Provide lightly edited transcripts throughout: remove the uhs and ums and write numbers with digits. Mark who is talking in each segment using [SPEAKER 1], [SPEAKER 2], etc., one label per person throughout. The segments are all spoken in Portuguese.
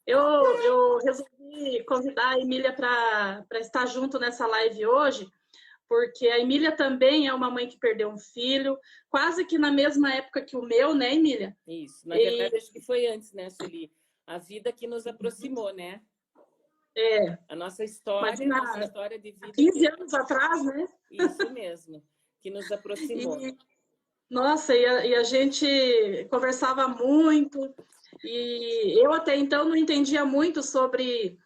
[SPEAKER 1] Eu resolvi convidar a Emília para estar junto nessa live hoje, porque a Emília também é uma mãe que perdeu um filho, quase que na mesma época que o meu, né, Emília?
[SPEAKER 2] Isso, na verdade, acho que foi antes, né, Sueli? A vida que nos aproximou, né? A nossa história de vida.
[SPEAKER 1] 15 anos atrás, né?
[SPEAKER 2] Isso mesmo, que nos aproximou.
[SPEAKER 1] Nossa, e a gente conversava muito, e eu até então não entendia muito sobre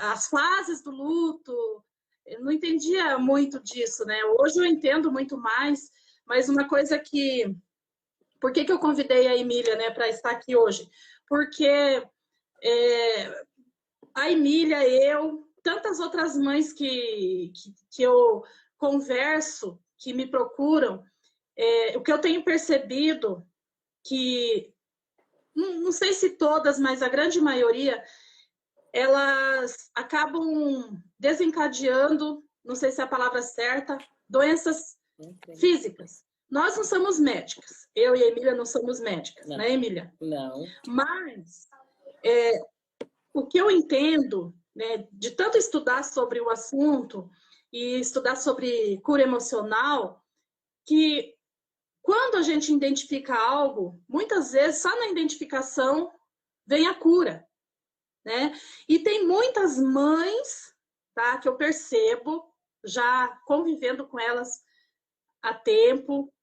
[SPEAKER 1] as fases do luto, eu não entendia muito disso, né? Hoje eu entendo muito mais, mas uma coisa que... Por que eu convidei a Emília, né, para estar aqui hoje? Porque a Emília, eu, tantas outras mães que eu converso, que me procuram, o que eu tenho percebido que, não sei se todas, mas a grande maioria, elas acabam desencadeando, não sei se é a palavra certa, doenças físicas. Nós não somos médicas. Eu e a Emília não somos médicas,
[SPEAKER 2] não.
[SPEAKER 1] Né, Emília?
[SPEAKER 2] Não.
[SPEAKER 1] Mas o que eu entendo, né, de tanto estudar sobre o assunto e estudar sobre cura emocional, que quando a gente identifica algo, muitas vezes só na identificação vem a cura, né? E tem muitas mães, tá, que eu percebo, já convivendo com elas há tempo,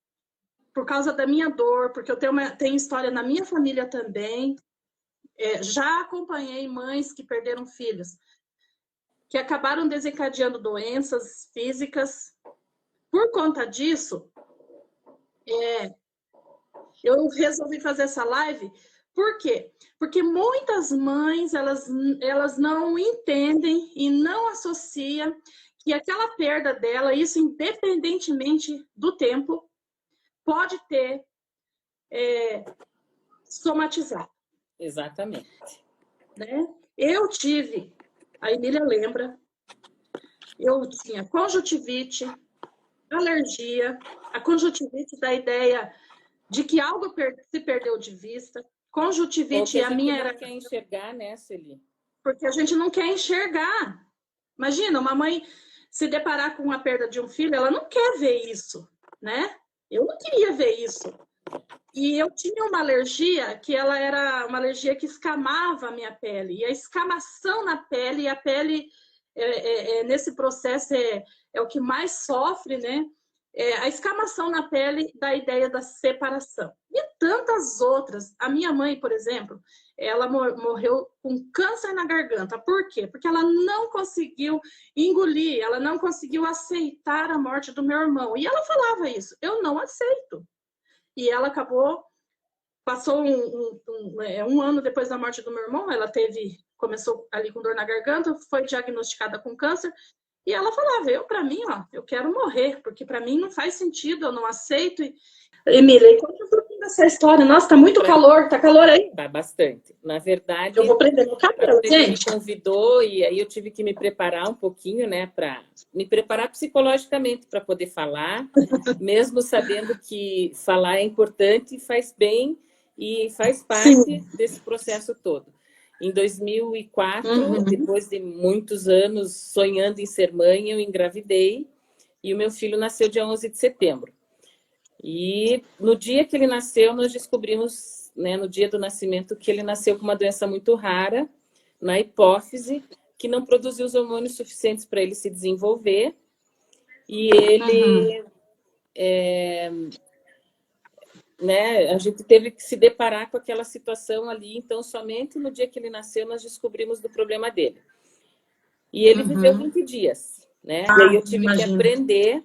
[SPEAKER 1] por causa da minha dor, porque eu tenho história na minha família também. Já acompanhei mães que perderam filhos, que acabaram desencadeando doenças físicas. Por conta disso, eu resolvi fazer essa live. Por quê? Porque muitas mães, elas não entendem e não associam que aquela perda dela, isso independentemente do tempo, pode ter somatizado.
[SPEAKER 2] Exatamente.
[SPEAKER 1] Né? Eu tive, a Emília lembra, eu tinha conjuntivite, alergia, a conjuntivite da ideia de que algo se perdeu de vista, conjuntivite,
[SPEAKER 2] a minha era... quer enxergar, né, Sueli?
[SPEAKER 1] Porque a gente não quer enxergar. Imagina, uma mãe se deparar com a perda de um filho, ela não quer ver isso, né? Eu não queria ver isso. E eu tinha uma alergia que ela era uma alergia que escamava a minha pele. E a escamação na pele, e a pele nesse processo é o que mais sofre, né? A escamação na pele da ideia da separação. E tantas outras. A minha mãe, por exemplo, ela morreu com câncer na garganta. Por quê? Porque ela não conseguiu engolir, ela não conseguiu aceitar a morte do meu irmão. E ela falava isso, eu não aceito. E ela acabou, passou um ano depois da morte do meu irmão, ela começou ali com dor na garganta, foi diagnosticada com câncer, e ela falava, para mim, eu quero morrer, porque para mim não faz sentido, eu não aceito. Emília, conta um pouquinho dessa história. Nossa, tá muito calor, tá calor aí?
[SPEAKER 2] Tá bastante. Na verdade,
[SPEAKER 1] eu vou prender meu cabelo, gente.
[SPEAKER 2] Me convidou e aí eu tive que me preparar um pouquinho, né, para me preparar psicologicamente para poder falar, mesmo sabendo que falar é importante, faz bem e faz parte desse processo todo. Em 2004, depois de muitos anos sonhando em ser mãe, eu engravidei e o meu filho nasceu dia 11 de setembro. E no dia que ele nasceu, nós descobrimos, né, no dia do nascimento, que ele nasceu com uma doença muito rara, na hipófise, que não produziu os hormônios suficientes para ele se desenvolver. E ele... né, a gente teve que se deparar com aquela situação ali, então somente no dia que ele nasceu nós descobrimos do problema dele. E ele viveu 20 dias, né? E aí eu tive que aprender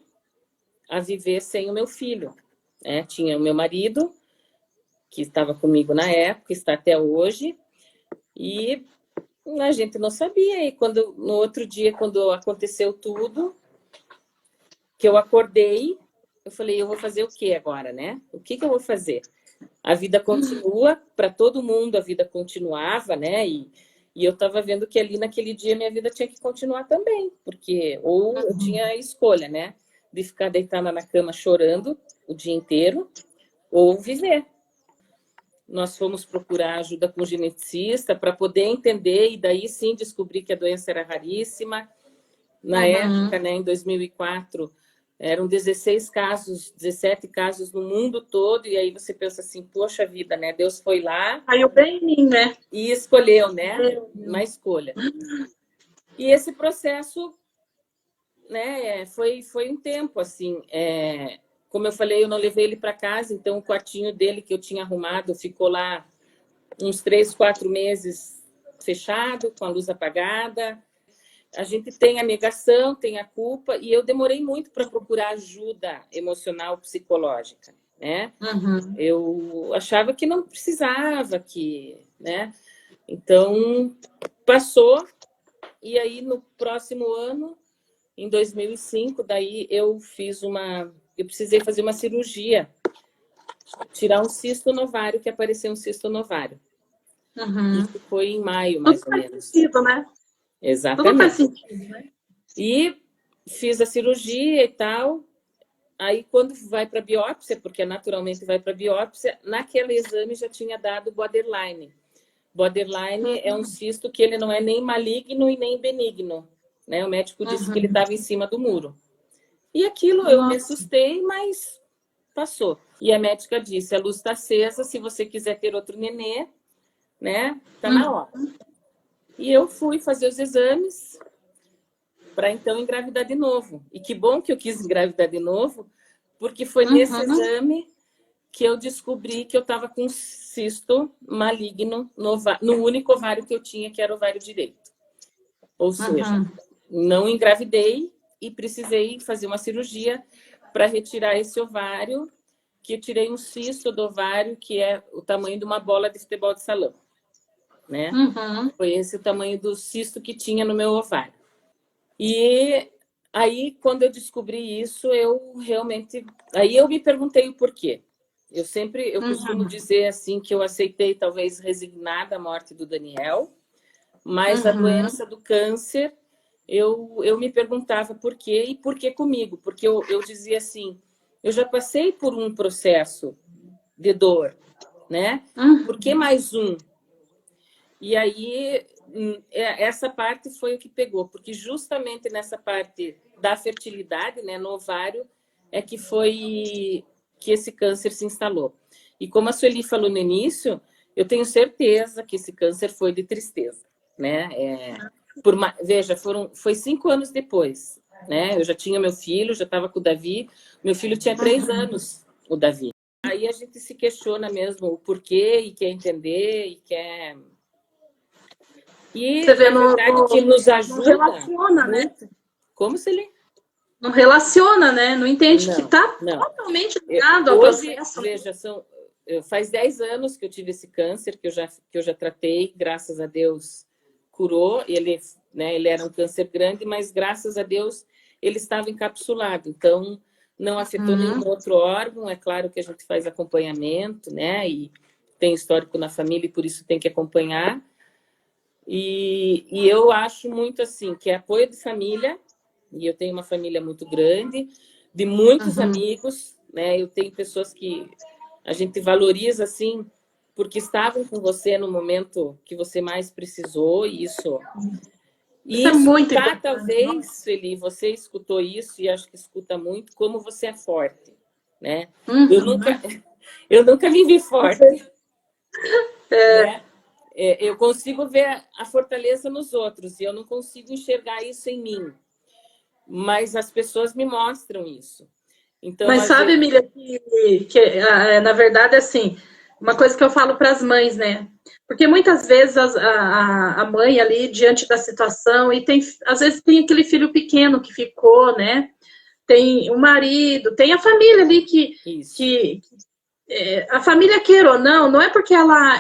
[SPEAKER 2] a viver sem o meu filho. Né? Tinha o meu marido, que estava comigo na época, está até hoje, e a gente não sabia. E no outro dia, quando aconteceu tudo, que eu acordei, eu falei, eu vou fazer o quê agora, né? O que eu vou fazer? A vida continua, para todo mundo a vida continuava, né? E eu estava vendo que ali naquele dia minha vida tinha que continuar também, porque ou eu tinha a escolha, né? De ficar deitada na cama chorando o dia inteiro, ou viver. nós fomos procurar ajuda com o geneticista para poder entender, e daí sim descobri que a doença era raríssima. Na época, né, em 2004, eram 16 casos, 17 casos no mundo todo, e aí você pensa assim, poxa vida, né? Deus foi lá...
[SPEAKER 1] Caiu bem em mim, né?
[SPEAKER 2] E escolheu, né? Uma escolha. E esse processo, né, foi um tempo, assim, como eu falei, eu não levei ele para casa, então o quartinho dele que eu tinha arrumado ficou lá uns 3, 4 meses fechado, com a luz apagada. A gente tem a negação, tem a culpa, e eu demorei muito para procurar ajuda emocional, psicológica, né? Eu achava que não precisava, né? Então, passou, e aí no próximo ano, em 2005, daí eu precisei fazer uma cirurgia, tirar um cisto no ovário, que apareceu um cisto no ovário. Isso foi em maio, mais ou menos.
[SPEAKER 1] Tudo faz sentido, né?
[SPEAKER 2] Exatamente.
[SPEAKER 1] Tudo faz sentido, né?
[SPEAKER 2] E fiz a cirurgia e tal. Aí, quando vai para a biópsia, porque naturalmente vai para a biópsia, naquele exame já tinha dado borderline. Borderline é um cisto que ele não é nem maligno e nem benigno, né? O médico disse que ele estava em cima do muro. E aquilo eu me assustei, mas passou. E a médica disse, a luz está acesa, se você quiser ter outro nenê, né? Tá na hora. E eu fui fazer os exames para então engravidar de novo. E que bom que eu quis engravidar de novo, porque foi nesse exame que eu descobri que eu estava com cisto maligno no único ovário que eu tinha, que era o ovário direito. Ou seja, não engravidei e precisei fazer uma cirurgia para retirar esse ovário, que eu tirei um cisto do ovário, que é o tamanho de uma bola de futebol de salão. Né? Foi esse o tamanho do cisto que tinha no meu ovário. E aí, quando eu descobri isso, eu realmente... Aí eu me perguntei o porquê. Eu costumo dizer assim que eu aceitei, talvez resignada, a morte do Daniel, mas a doença do câncer, eu me perguntava por quê e por que comigo. Porque eu dizia assim, eu já passei por um processo de dor, né? Por que mais um? E aí, essa parte foi o que pegou, porque justamente nessa parte da fertilidade, né, no ovário, é que foi que esse câncer se instalou. E como a Sueli falou no início, eu tenho certeza que esse câncer foi de tristeza, né? Veja, foi 5 anos depois, né? Eu já tinha meu filho, já estava com o Davi, meu filho tinha 3 anos, o Davi. Aí a gente se questiona mesmo o porquê e quer entender e quer... E,
[SPEAKER 1] você vê,
[SPEAKER 2] na verdade, que nos ajuda...
[SPEAKER 1] Não relaciona, né?
[SPEAKER 2] Como, Celine?
[SPEAKER 1] Não relaciona, né? Não entende que está totalmente ligado ao processo.
[SPEAKER 2] Veja, faz 10 anos que eu tive esse câncer, que eu já tratei, graças a Deus curou. Ele era um câncer grande, mas graças a Deus ele estava encapsulado. Então, não afetou nenhum outro órgão. É claro que a gente faz acompanhamento, né? E tem histórico na família e por isso tem que acompanhar. E eu acho muito assim, que é apoio de família, e eu tenho uma família muito grande, de muitos amigos, né? Eu tenho pessoas que a gente valoriza, assim, porque estavam com você no momento que você mais precisou, e isso é muito importante. Talvez, Sueli, você escutou isso, e acho que escuta muito, como você é forte, né? Eu nunca me vi forte. Né? Eu consigo ver a fortaleza nos outros e eu não consigo enxergar isso em mim. Mas as pessoas me mostram isso. Então,
[SPEAKER 1] mas sabe, Emília, que na verdade, assim, uma coisa que eu falo para as mães, né? Porque muitas vezes a mãe ali, diante da situação, e às vezes tem aquele filho pequeno que ficou, né? Tem o marido, tem a família ali a família, queira ou não é porque ela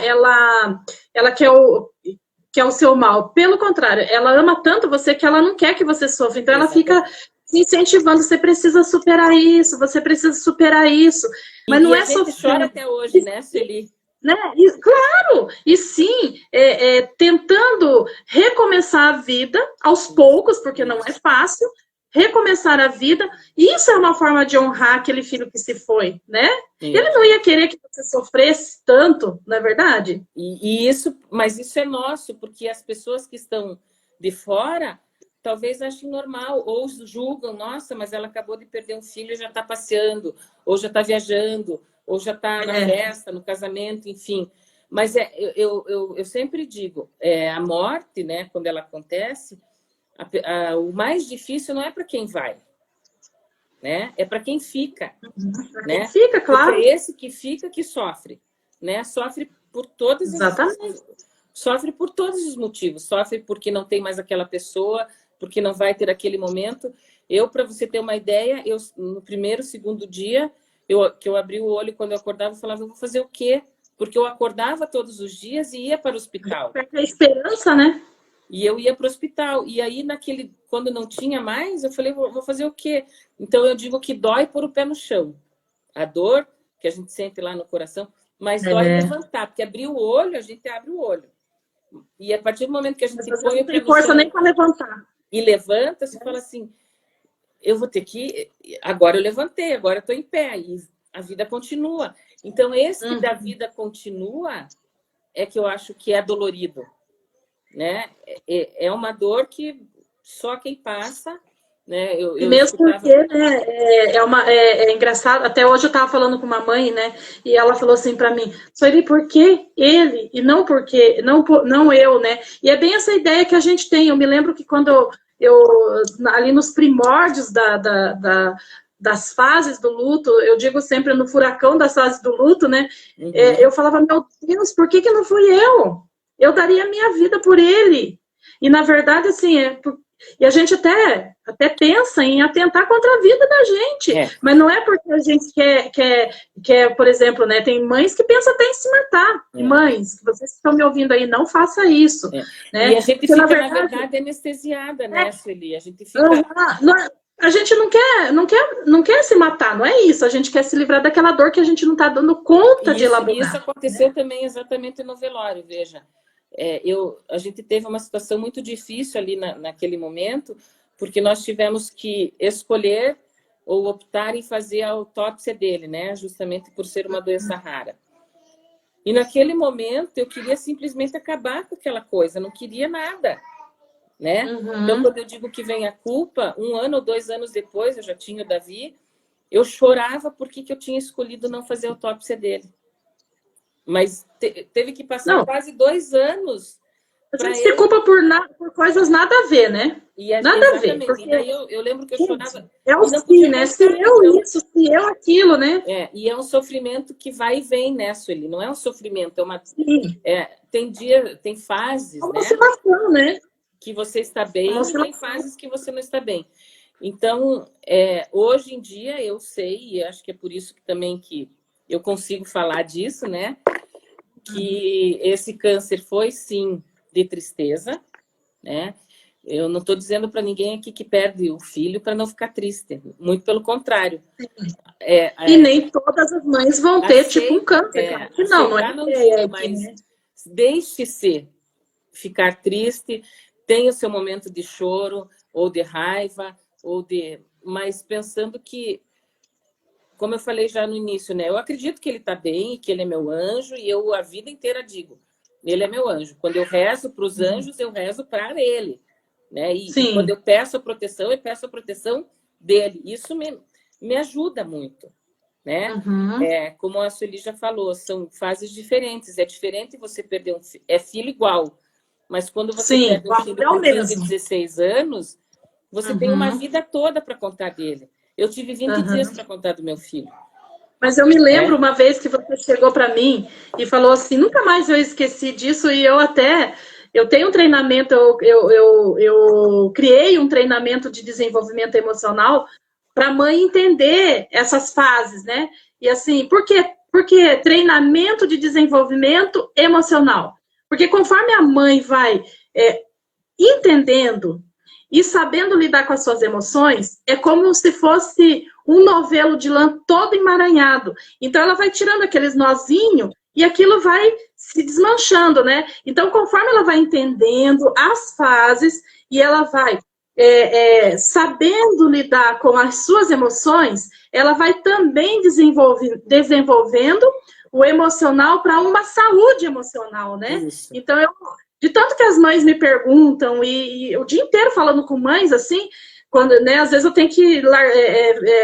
[SPEAKER 1] quer o seu mal. Pelo contrário, ela ama tanto você que ela não quer que você sofra. Então, ela fica se incentivando. Você precisa superar isso, você precisa superar isso. Mas não é só...
[SPEAKER 2] A gente chora até hoje, né, Sueli?
[SPEAKER 1] Né? Claro! E sim, tentando recomeçar a vida aos poucos, porque não é fácil, recomeçar a vida. Isso é uma forma de honrar aquele filho que se foi, né?
[SPEAKER 2] Sim.
[SPEAKER 1] Ele não ia querer que você sofresse tanto, não é verdade?
[SPEAKER 2] Mas isso é nosso, porque as pessoas que estão de fora talvez achem normal, ou julgam, nossa, mas ela acabou de perder um filho e já está passeando, ou já está viajando, ou já está na festa, no casamento, enfim. Mas eu sempre digo, a morte, né, quando ela acontece, o mais difícil não é para quem vai, né? É para quem fica, né?
[SPEAKER 1] Fica, claro.
[SPEAKER 2] Porque é esse que fica que sofre, né? Sofre por todas sofre por todos os motivos. Sofre porque não tem mais aquela pessoa, porque não vai ter aquele momento. Para você ter uma ideia, no primeiro, segundo dia, que eu abri o olho quando eu acordava, eu falava, eu vou fazer o quê? Porque eu acordava todos os dias e ia para o hospital.
[SPEAKER 1] A esperança, né?
[SPEAKER 2] E eu ia para o hospital. E aí, quando não tinha mais, eu falei, vou fazer o quê? Então, eu digo que dói pôr o pé no chão. A dor que a gente sente lá no coração, mas dói levantar, porque abrir o olho, a gente abre o olho. E a partir do momento que a gente se põe o pé no chão... Não tem
[SPEAKER 1] força nem para levantar.
[SPEAKER 2] E levanta, você fala assim, eu vou ter que... Agora eu levantei, agora eu estou em pé. E a vida continua. Então, esse que da vida continua é que eu acho que é dolorido. Né? É uma dor que só quem passa, né?
[SPEAKER 1] E mesmo porque, né, é engraçado, até hoje eu estava falando com uma mãe, né, e ela falou assim para mim, Sueli, por que ele e não porque não eu, né? E é bem essa ideia que a gente tem. Eu me lembro que quando eu ali nos primórdios das fases do luto, eu digo sempre no furacão das fases do luto, né? Eu falava, meu Deus, por que não fui eu? Eu daria a minha vida por ele. E, na verdade, assim, e a gente até pensa em atentar contra a vida da gente. Mas não é porque a gente quer, por exemplo, né? Tem mães que pensam até em se matar. Mães, vocês que estão me ouvindo aí, não faça isso. Né?
[SPEAKER 2] E a gente porque, fica, na verdade, anestesiada, né, Sueli? A gente fica...
[SPEAKER 1] A gente não quer se matar, não é isso. A gente quer se livrar daquela dor que a gente não está dando conta de elaborar.
[SPEAKER 2] Isso aconteceu também exatamente no velório, veja. A gente teve uma situação muito difícil ali naquele momento, porque nós tivemos que escolher ou optar em fazer a autópsia dele, né? Justamente por ser uma doença rara. E naquele momento eu queria simplesmente acabar com aquela coisa, não queria nada, né? Então, quando eu digo que vem a culpa, 1 ano ou 2 anos depois, eu já tinha o Davi, eu chorava porque eu tinha escolhido não fazer a autópsia dele. Mas teve que passar quase 2 anos.
[SPEAKER 1] A gente se culpa por coisas nada a ver, né? Nada a ver.
[SPEAKER 2] Porque... E daí eu lembro que eu chorava.
[SPEAKER 1] É o si, né? Se eu isso, se eu aquilo, né?
[SPEAKER 2] E é um sofrimento que vai e vem, né, Sueli? Não é um sofrimento, é uma. Tem fases,
[SPEAKER 1] uma oscilação, né?
[SPEAKER 2] Que você está bem e tem fases que você não está bem. Então, hoje em dia eu sei, e acho que é por isso que também que eu consigo falar disso, né? Que esse câncer foi, sim, de tristeza, né? Eu não estou dizendo para ninguém aqui que perde o filho para não ficar triste. Muito pelo contrário.
[SPEAKER 1] E nem todas as mães vão ter, tipo, um câncer. Claro que não
[SPEAKER 2] é mas deixe-se ficar triste, tenha o seu momento de choro, ou de raiva, mas pensando que, como eu falei já no início, né? Eu acredito que ele está bem, que ele é meu anjo, e eu a vida inteira digo, ele é meu anjo. Quando eu rezo para os anjos, eu rezo para ele, né? E quando eu peço a proteção dele. Isso me ajuda muito, né? Como a Sueli já falou, são fases diferentes. É diferente você perder um filho. É filho igual, mas quando você perde um filho com 15, 16 anos, você tem uma vida toda para contar dele. Eu tive 20 dias para contar do meu filho.
[SPEAKER 1] Mas eu me lembro uma vez que você chegou para mim e falou assim, nunca mais eu esqueci disso, e eu tenho um treinamento, eu criei um treinamento de desenvolvimento emocional para a mãe entender essas fases, né? E assim, por quê? Porque treinamento de desenvolvimento emocional. Porque conforme a mãe vai entendendo e sabendo lidar com as suas emoções, é como se fosse um novelo de lã todo emaranhado. Então, ela vai tirando aqueles nozinhos e aquilo vai se desmanchando, né? Então, conforme ela vai entendendo as fases e ela vai sabendo lidar com as suas emoções, ela vai também desenvolvendo o emocional para uma saúde emocional, né?
[SPEAKER 2] Isso.
[SPEAKER 1] Então, de tanto que as mães me perguntam, e o dia inteiro falando com mães, assim, quando, né, às vezes eu tenho que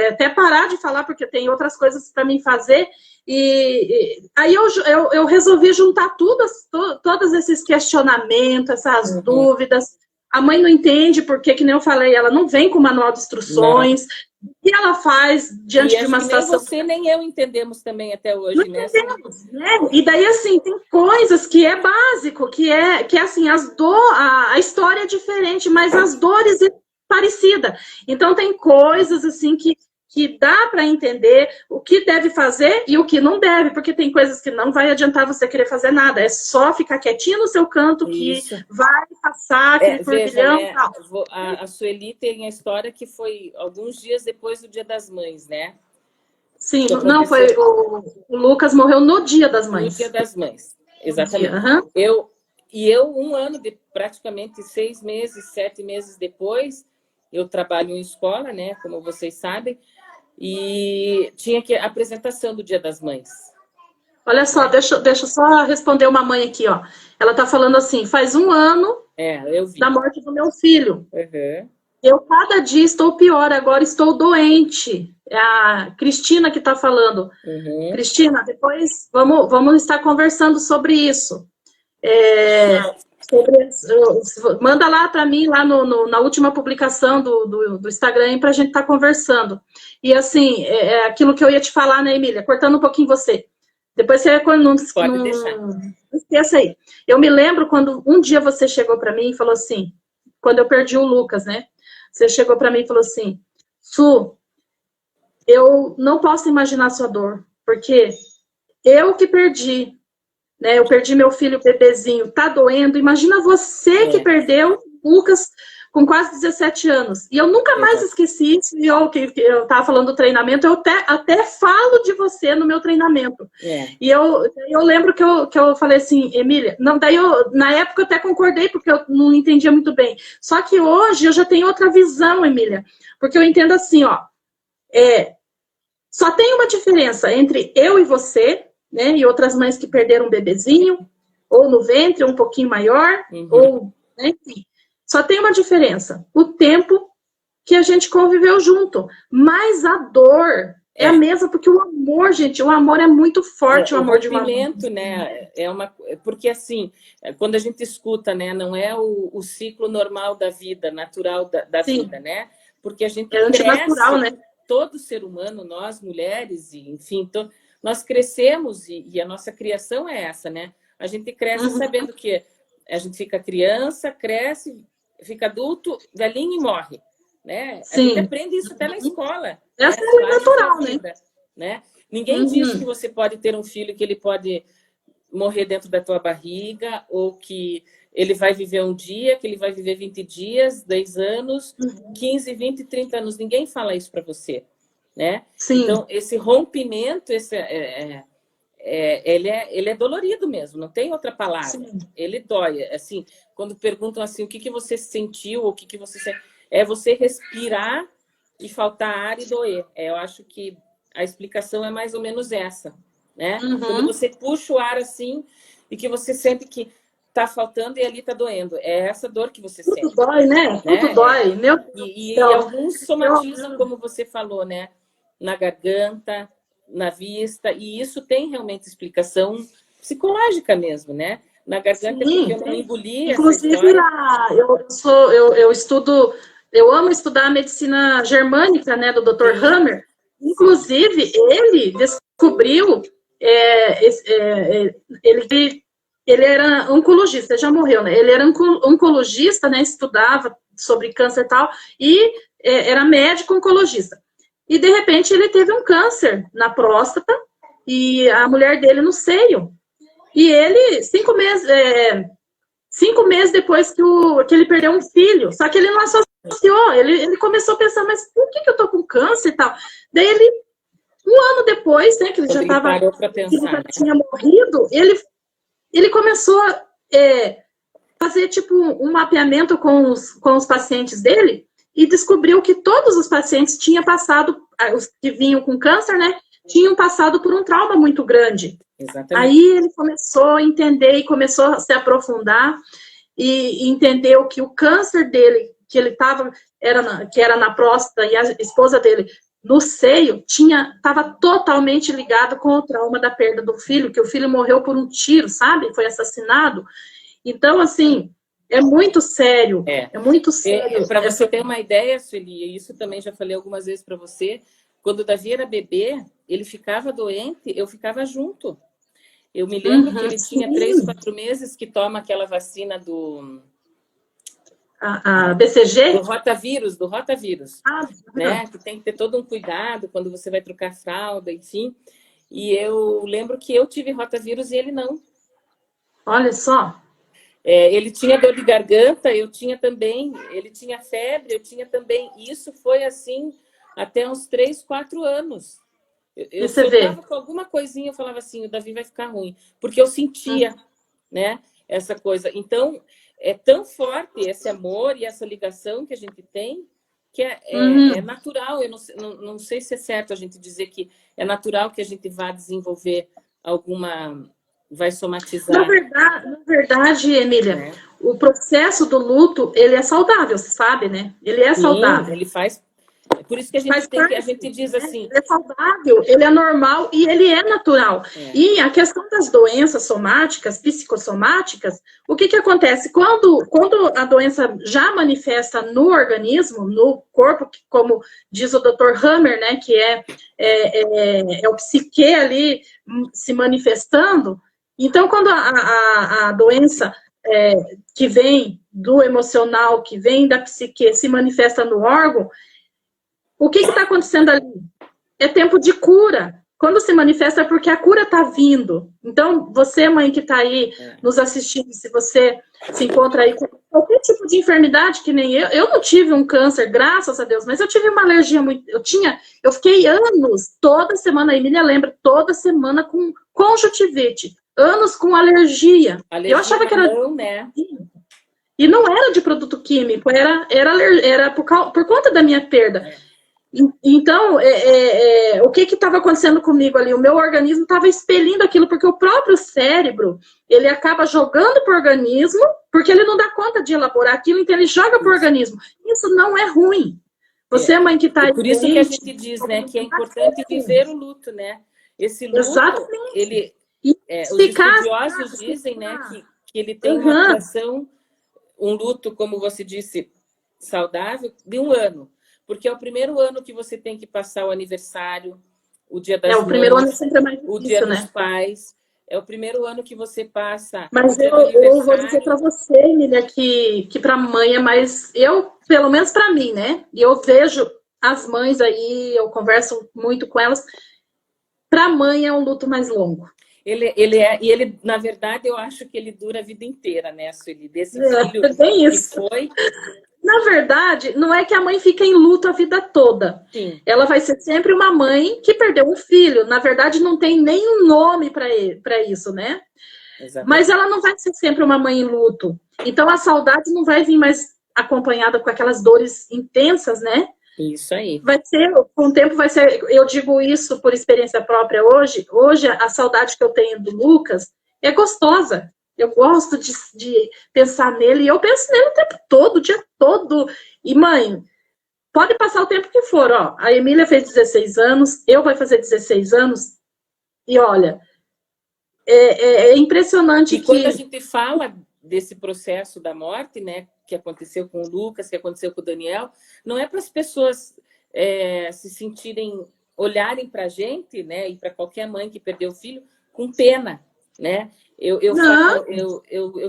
[SPEAKER 1] até parar de falar, porque tem outras coisas para mim fazer, e aí eu resolvi juntar todos esses questionamentos, essas dúvidas. A mãe não entende porque, que nem eu falei, ela não vem com manual de instruções. Não. O que ela faz diante de uma situação?
[SPEAKER 2] Nem você nem eu entendemos também até hoje,
[SPEAKER 1] não entendemos, né? E daí, assim, tem coisas que é básico, que é assim, a história é diferente, mas as dores é parecida. Então, tem coisas, assim, que dá para entender o que deve fazer e o que não deve, porque tem coisas que não vai adiantar você querer fazer nada, é só ficar quietinho no seu canto. Isso. Que vai passar aquele turbilhão.
[SPEAKER 2] Veja, né? A Sueli tem a história que foi alguns dias depois do Dia das Mães, né?
[SPEAKER 1] Sim, não, foi o Lucas morreu no Dia das Mães.
[SPEAKER 2] No Dia das Mães, exatamente. Eu, um ano, praticamente 6 meses, 7 meses depois, eu trabalho em escola, né? Como vocês sabem, e tinha a apresentação do Dia das Mães.
[SPEAKER 1] Olha só, deixa eu só responder uma mãe aqui, ó. Ela tá falando assim, faz 1 ano da morte do meu filho. Eu cada dia estou pior, agora estou doente. É a Cristina que está falando. Cristina, depois vamos estar conversando sobre isso. Manda lá para mim, lá na última publicação do Instagram, para a gente estar conversando. E assim, aquilo que eu ia te falar, né, Emília? Cortando um pouquinho você. Depois você não esqueça aí. Eu me lembro quando um dia você chegou para mim e falou assim, quando eu perdi o Lucas, né? Você chegou para mim e falou assim, Su, eu não posso imaginar a sua dor, porque eu que perdi, né? Eu perdi meu filho bebezinho, tá doendo. Imagina você que perdeu o Lucas com quase 17 anos. E eu nunca mais esqueci isso. E eu tava falando do treinamento, eu até falo de você no meu treinamento. E eu lembro que eu falei assim, Emília, não, daí na época eu até concordei, porque eu não entendia muito bem. Só que hoje eu já tenho outra visão, Emília, porque eu entendo assim, ó, só tem uma diferença entre eu e você, né, e outras mães que perderam um bebezinho, ou no ventre, ou um pouquinho maior, ou, né, enfim. Só tem uma diferença, o tempo que a gente conviveu junto. Mas a dor é a mesma, porque o amor, gente, o amor é muito forte, o amor de uma mãe.
[SPEAKER 2] Né? Porque assim, quando a gente escuta, né, não é o ciclo normal da vida, natural da vida, né? Porque a gente
[SPEAKER 1] antinatural, né?
[SPEAKER 2] Todo ser humano, nós mulheres, e enfim, nós crescemos e a nossa criação é essa, né? A gente cresce sabendo que a gente fica criança, cresce, fica adulto, velhinho e morre, né? A gente aprende isso até na escola.
[SPEAKER 1] Essa é natural,
[SPEAKER 2] né? Ninguém diz que você pode ter um filho que ele pode morrer dentro da tua barriga, ou que ele vai viver um dia, que ele vai viver 20 dias, 10 anos, 15, 20, 30 anos. Ninguém fala isso para você, né? Então, esse rompimento, ele é dolorido mesmo, não tem outra palavra. Ele dói. Assim, quando perguntam assim, o que você sentiu, o que você sente, é você respirar e faltar ar e doer. Eu acho que a explicação é mais ou menos essa, né? Quando você puxa o ar assim e que você sente que tá faltando e ali tá doendo. É essa dor que você sente.
[SPEAKER 1] Tudo dói, né? Tudo dói. Meu Deus.
[SPEAKER 2] E alguns somatizam, como você falou, né? Na garganta, na vista, e isso tem realmente explicação psicológica mesmo, né? Na garganta, porque eu não engoli.
[SPEAKER 1] Inclusive, eu amo estudar a medicina germânica, né, do Dr. Hammer. Inclusive, ele descobriu, ele era oncologista, já morreu, né? Ele era oncologista, né? Estudava sobre câncer e tal, e era médico oncologista. E, de repente, ele teve um câncer na próstata e a mulher dele no seio. E ele, 5 meses depois que ele perdeu um filho, só que ele não associou, ele começou a pensar, mas por que eu tô com câncer e tal? Daí ele, 1 ano depois, né, que ele já tinha morrido, ele começou a fazer tipo um mapeamento com os pacientes dele e descobriu que todos os pacientes tinham passado, os que vinham com câncer, né, tinham passado por um trauma muito grande.
[SPEAKER 2] Exatamente.
[SPEAKER 1] Aí ele começou a entender e começou a se aprofundar e entendeu que o câncer dele, que ele estava, que era na próstata, e a esposa dele no seio, estava totalmente ligado com o trauma da perda do filho, que o filho morreu por um tiro, sabe? Foi assassinado. Então, assim, é muito sério. É muito sério.
[SPEAKER 2] Para você ter uma ideia, Sueli, e isso também já falei algumas vezes para você, quando o Davi era bebê, ele ficava doente, eu ficava junto. Eu me lembro que ele tinha 3, 4 meses que toma aquela vacina do...
[SPEAKER 1] A BCG?
[SPEAKER 2] Do rotavírus, né? Que tem que ter todo um cuidado quando você vai trocar fralda, enfim. E eu lembro que eu tive rotavírus e ele não.
[SPEAKER 1] Olha só.
[SPEAKER 2] Ele tinha dor de garganta, eu tinha também. Ele tinha febre, eu tinha também. Isso foi assim até uns 3, 4 anos. Eu estava com alguma coisinha, eu falava assim, o Davi vai ficar ruim. Porque eu sentia, né, essa coisa. Então, é tão forte esse amor e essa ligação que a gente tem, que é natural. Eu não sei se é certo a gente dizer que é natural que a gente vá desenvolver alguma... vai somatizar.
[SPEAKER 1] Na verdade, Emília, o processo do luto, ele é saudável, você sabe, né? Ele é saudável.
[SPEAKER 2] Ele faz... É por isso que a gente diz assim...
[SPEAKER 1] Ele é saudável, ele é normal e ele é natural. E a questão das doenças somáticas, psicossomáticas, o que acontece? Quando a doença já manifesta no organismo, no corpo, como diz o Dr. Hammer, né, que é o psique ali se manifestando, então quando a doença que vem do emocional, que vem da psique, se manifesta no órgão, o que está acontecendo ali? É tempo de cura. Quando se manifesta é porque a cura está vindo. Então, você, mãe que está aí nos assistindo, se você se encontra aí com qualquer tipo de enfermidade, que nem eu não tive um câncer, graças a Deus, mas eu tive uma alergia muito... Eu fiquei anos, toda semana, a Emília lembra, toda semana com conjuntivite, anos com alergia. Eu achava que era...
[SPEAKER 2] Não, né?
[SPEAKER 1] E não era de produto químico, era por conta da minha perda. Então, o que estava acontecendo comigo ali? O meu organismo estava expelindo aquilo, porque o próprio cérebro, ele acaba jogando para o organismo, porque ele não dá conta de elaborar aquilo, então ele joga para o organismo. Isso não é ruim. Você, mãe que está aí...
[SPEAKER 2] Por isso que a gente diz, né, que é importante viver o luto, né? Esse luto,
[SPEAKER 1] exatamente.
[SPEAKER 2] Os estudiosos dizem, né, que ele tem uma duração, um luto, como você disse, saudável, de 1 ano. Porque é o primeiro ano que você tem que passar o aniversário, o dia das mães,
[SPEAKER 1] o primeiro ano sempre é mais difícil,
[SPEAKER 2] o dia dos pais. É o primeiro ano que você passa.
[SPEAKER 1] Mas eu vou dizer para você, Emília, que para mãe é mais... pelo menos para mim, né? E eu vejo as mães aí, eu converso muito com elas. Para mãe é um luto mais longo.
[SPEAKER 2] Ele, na verdade, eu acho que ele dura a vida inteira, né, Sueli? Desse filho que foi...
[SPEAKER 1] Na verdade, não é que a mãe fica em luto a vida toda.
[SPEAKER 2] Sim.
[SPEAKER 1] Ela vai ser sempre uma mãe que perdeu um filho. Na verdade, não tem nenhum nome para isso, né?
[SPEAKER 2] Exatamente.
[SPEAKER 1] Mas ela não vai ser sempre uma mãe em luto. Então, a saudade não vai vir mais acompanhada com aquelas dores intensas, né?
[SPEAKER 2] Isso aí.
[SPEAKER 1] Vai ser, com o tempo vai ser... Eu digo isso por experiência própria hoje. Hoje, a saudade que eu tenho do Lucas é gostosa. Eu gosto de pensar nele, e eu penso nele o tempo todo, o dia todo. E, mãe, pode passar o tempo que for, ó. A Emília fez 16 anos, eu vou fazer 16 anos, e olha, é impressionante
[SPEAKER 2] quando a gente fala desse processo da morte, né, que aconteceu com o Lucas, que aconteceu com o Daniel, não é para as pessoas se sentirem, olharem para a gente, né, e para qualquer mãe que perdeu o filho, com pena, né? Eu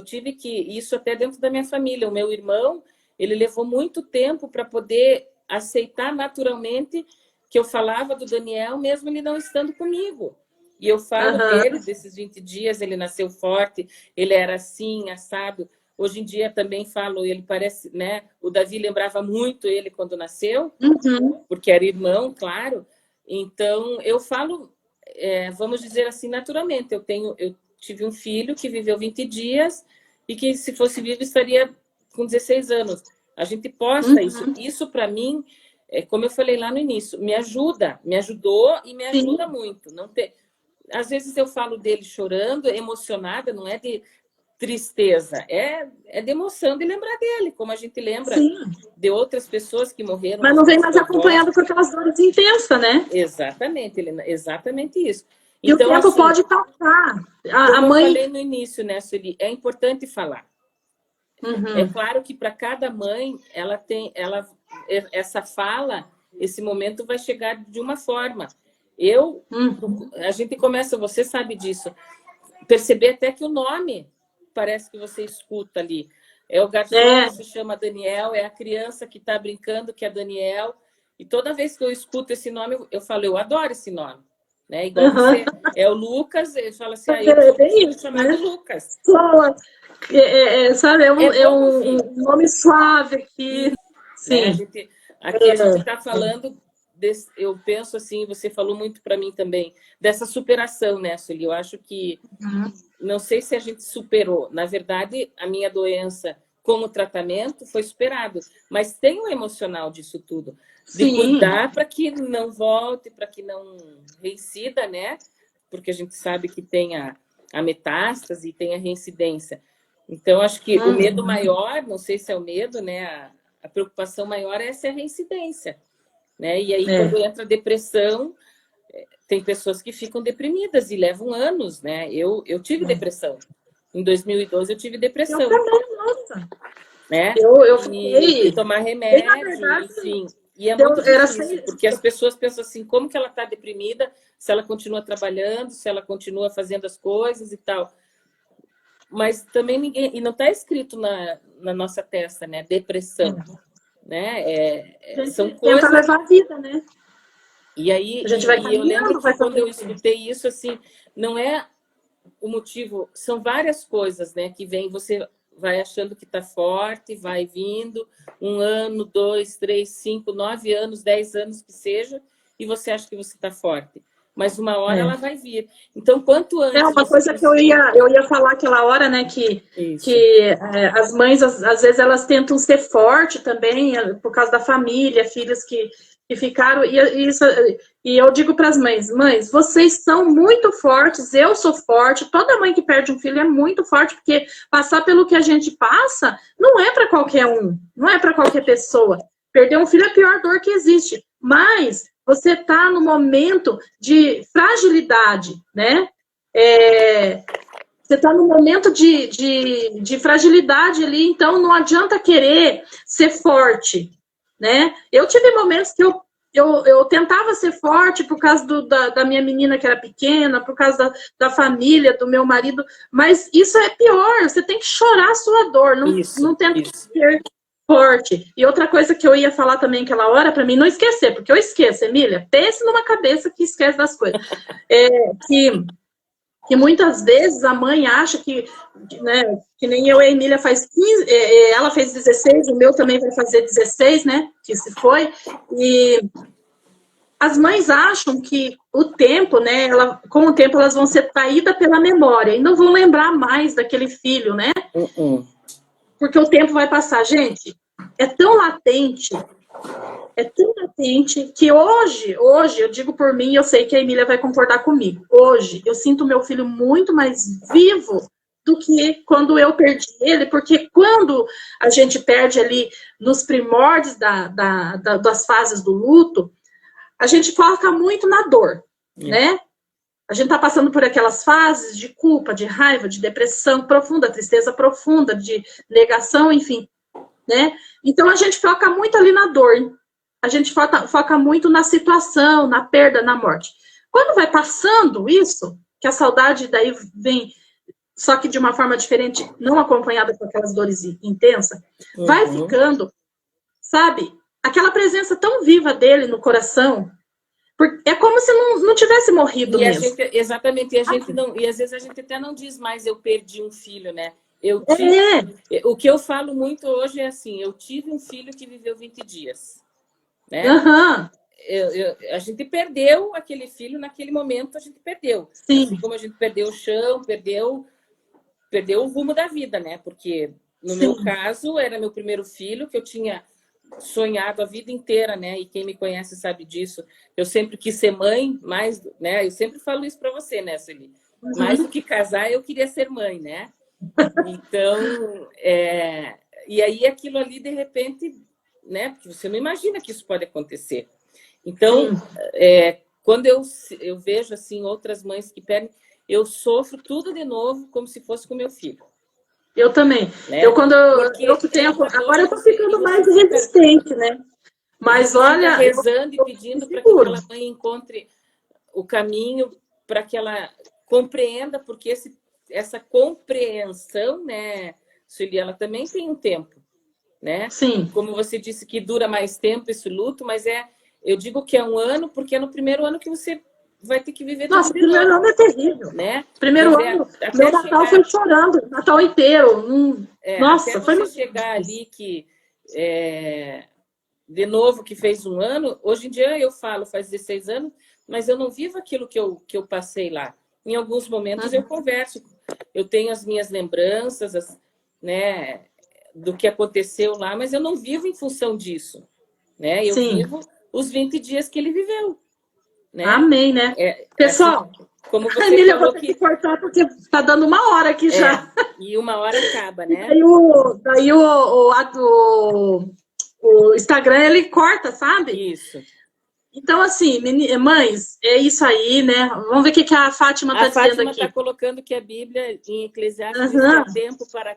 [SPEAKER 2] tive que... Isso até dentro da minha família. O meu irmão, ele levou muito tempo para poder aceitar naturalmente que eu falava do Daniel, mesmo ele não estando comigo. E eu falo dele, desses 20 dias, ele nasceu forte, ele era assim, assado. Hoje em dia também falo, ele parece, né? O Davi lembrava muito ele quando nasceu, porque era irmão, claro. Então, eu falo, vamos dizer assim, naturalmente. Eu tive um filho que viveu 20 dias e que se fosse vivo estaria com 16 anos. A gente posta isso. Isso para mim, como eu falei lá no início, me ajudou e me ajuda muito. Não ter... Às vezes eu falo dele chorando, emocionada, não é de tristeza, é de emoção de lembrar dele, como a gente lembra de outras pessoas que morreram.
[SPEAKER 1] Mas não vem mais acompanhado por aquelas dores intensas, né?
[SPEAKER 2] Exatamente, Helena, exatamente isso.
[SPEAKER 1] E então, o tempo assim, pode passar.
[SPEAKER 2] A mãe... eu falei no início, né, Sueli, é importante falar.
[SPEAKER 1] Uhum.
[SPEAKER 2] É claro que para cada mãe, essa fala, esse momento vai chegar de uma forma. A gente começa, você sabe disso, perceber até que o nome parece que você escuta ali. É o garçom que se chama Daniel, é a criança que está brincando que é Daniel. E toda vez que eu escuto esse nome, eu falo, eu adoro esse nome. Né? Igual você, é o Lucas, ele fala assim, eu quero chamar de Lucas.
[SPEAKER 1] Sabe, é um nome suave aqui. Sim.
[SPEAKER 2] Né? Aqui a gente está falando, eu penso assim, você falou muito para mim também, dessa superação, né, Sueli? Eu acho que, não sei se a gente superou. Na verdade, a minha doença, com o tratamento, foi superado. Mas tem o emocional disso tudo. De cuidar para que não volte, para que não reincida, né? Porque a gente sabe que tem a metástase e tem a reincidência. Então, acho que o medo maior, não sei se é o medo, né? A preocupação maior é essa reincidência. Né? E aí, quando entra a depressão, tem pessoas que ficam deprimidas e levam anos, né? Eu tive depressão. Em 2012, eu tive depressão.
[SPEAKER 1] Eu também, nossa.
[SPEAKER 2] Né?
[SPEAKER 1] Eu fiquei...
[SPEAKER 2] E tomar remédio,
[SPEAKER 1] verdade,
[SPEAKER 2] enfim. E é muito difícil, porque as pessoas pensam assim, como que ela está deprimida se ela continua trabalhando, se ela continua fazendo as coisas e tal. Mas também ninguém... E não está escrito na nossa testa, né? Depressão. Né? São coisas...
[SPEAKER 1] Tenta levar a vida, né?
[SPEAKER 2] E aí, eu lembro que quando eu escutei isso, assim, não é o motivo, são várias coisas, né, que vem, você vai achando que está forte, vai vindo, 1 ano, 2, 3, 5, 9 anos, 10 anos que seja, e você acha que você está forte. Mas uma hora ela vai vir. Então, quanto antes...
[SPEAKER 1] uma coisa que eu ia falar aquela hora, né, que as mães, às vezes, elas tentam ser fortes também, por causa da família, filhos que ficaram... E eu digo para as mães, vocês são muito fortes, eu sou forte, toda mãe que perde um filho é muito forte, porque passar pelo que a gente passa não é para qualquer um, não é para qualquer pessoa. Perder um filho é a pior dor que existe, mas... você está no momento de fragilidade, né? Você está no momento de fragilidade ali, então não adianta querer ser forte, né? Eu tive momentos que eu tentava ser forte por causa da minha menina que era pequena, por causa da família, do meu marido, mas isso é pior, você tem que chorar a sua dor, não tenta ser forte. E outra coisa que eu ia falar também aquela hora, para mim não esquecer, porque eu esqueço, Emília, pense numa cabeça que esquece das coisas. Que muitas vezes a mãe acha que, né, que nem eu e a Emília faz 15, ela fez 16, o meu também vai fazer 16, né, que se foi, e as mães acham que o tempo, né, com o tempo elas vão ser traídas pela memória e não vão lembrar mais daquele filho, né? Porque o tempo vai passar. Gente, é tão latente que hoje, eu digo por mim, eu sei que a Emília vai concordar comigo. Hoje, eu sinto meu filho muito mais vivo do que quando eu perdi ele, porque quando a gente perde ali nos primórdios das fases do luto, a gente foca muito na dor, né? A gente está passando por aquelas fases de culpa, de raiva, de depressão profunda, tristeza profunda, de negação, enfim, né? Então, a gente foca muito ali na dor. A gente foca muito na situação, na perda, na morte. Quando vai passando isso, que a saudade daí vem, só que de uma forma diferente, não acompanhada com aquelas dores intensas, vai ficando, sabe? Aquela presença tão viva dele no coração, é como se não tivesse morrido mesmo.
[SPEAKER 2] Exatamente, e às vezes a gente até não diz mais eu perdi um filho, né? O que eu falo muito hoje é assim, eu tive um filho que viveu 20 dias. Né? A gente perdeu aquele filho naquele momento, a gente perdeu.
[SPEAKER 1] Sim.
[SPEAKER 2] Assim como a gente perdeu o chão, perdeu perdeu o rumo da vida, né? Porque no
[SPEAKER 1] Sim.
[SPEAKER 2] meu caso era meu primeiro filho, que eu tinha sonhado a vida inteira, né? E quem me conhece sabe disso. Eu sempre quis ser mãe, mas, né? Eu sempre falo isso para você, né, Sueli? Mais do que casar, eu queria ser mãe, né? Então, e aí aquilo ali, de repente, né? Porque você não imagina que isso pode acontecer. Então, quando eu vejo, assim, outras mães que perdem, eu sofro tudo de novo, como se fosse com meu filho.
[SPEAKER 1] Eu também.
[SPEAKER 2] Né?
[SPEAKER 1] Eu que tenho... Agora eu tô ficando mais resistente, né? Mas olha...
[SPEAKER 2] rezando e pedindo para que aquela mãe encontre o caminho, para que ela compreenda, porque essa compreensão, né, Sueli, ela também tem um tempo, né?
[SPEAKER 1] Sim.
[SPEAKER 2] Como você disse que dura mais tempo esse luto, mas eu digo que é um ano, porque é no primeiro ano que você vai ter que viver
[SPEAKER 1] Nossa,
[SPEAKER 2] tudo
[SPEAKER 1] o primeiro ano é terrível.
[SPEAKER 2] Né?
[SPEAKER 1] Primeiro ano, meu Natal foi chorando, o Natal inteiro. Nossa,
[SPEAKER 2] até você chegar ali que, de novo, que fez um ano, hoje em dia eu falo, faz 16 anos, mas eu não vivo aquilo que eu passei lá. Em alguns momentos eu converso, eu tenho as minhas lembranças, né, do que aconteceu lá, mas eu não vivo em função disso. Né? Eu vivo os 20 dias que ele viveu. Né?
[SPEAKER 1] Amém, né? Pessoal,
[SPEAKER 2] assim, como você
[SPEAKER 1] Emília,
[SPEAKER 2] falou,
[SPEAKER 1] eu vou ter que cortar porque tá dando 1 hora aqui já.
[SPEAKER 2] E 1 hora acaba, né?
[SPEAKER 1] Daí o Instagram, ele corta, sabe?
[SPEAKER 2] Isso.
[SPEAKER 1] Então, assim, mães, é isso aí, né? Vamos ver o que a Fátima está dizendo aqui. A Fátima
[SPEAKER 2] está colocando que a Bíblia, em Eclesiastes,
[SPEAKER 1] há
[SPEAKER 2] tempo para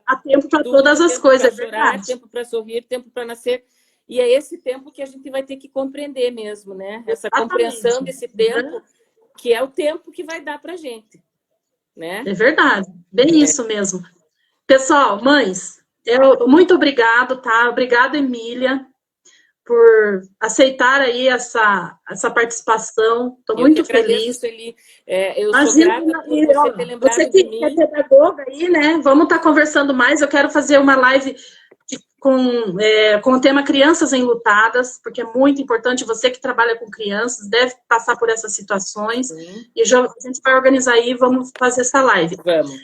[SPEAKER 1] todas as coisas,
[SPEAKER 2] tempo para chorar, tempo para sorrir, tempo para nascer. E é esse tempo que a gente vai ter que compreender mesmo, né? Essa compreensão desse tempo, que é o tempo que vai dar para a gente. Né?
[SPEAKER 1] É verdade, bem isso mesmo. Pessoal, mães, muito obrigado, tá? Obrigada, Emília, por aceitar aí essa participação. Estou muito feliz.
[SPEAKER 2] Eu sou grata por você ter lembrado
[SPEAKER 1] você que
[SPEAKER 2] de mim.
[SPEAKER 1] É pedagoga aí, né? Vamos estar conversando mais. Eu quero fazer uma live com o tema Crianças Enlutadas, porque é muito importante. Você que trabalha com crianças deve passar por essas situações. E a gente vai organizar aí, vamos fazer essa live.
[SPEAKER 2] Vamos.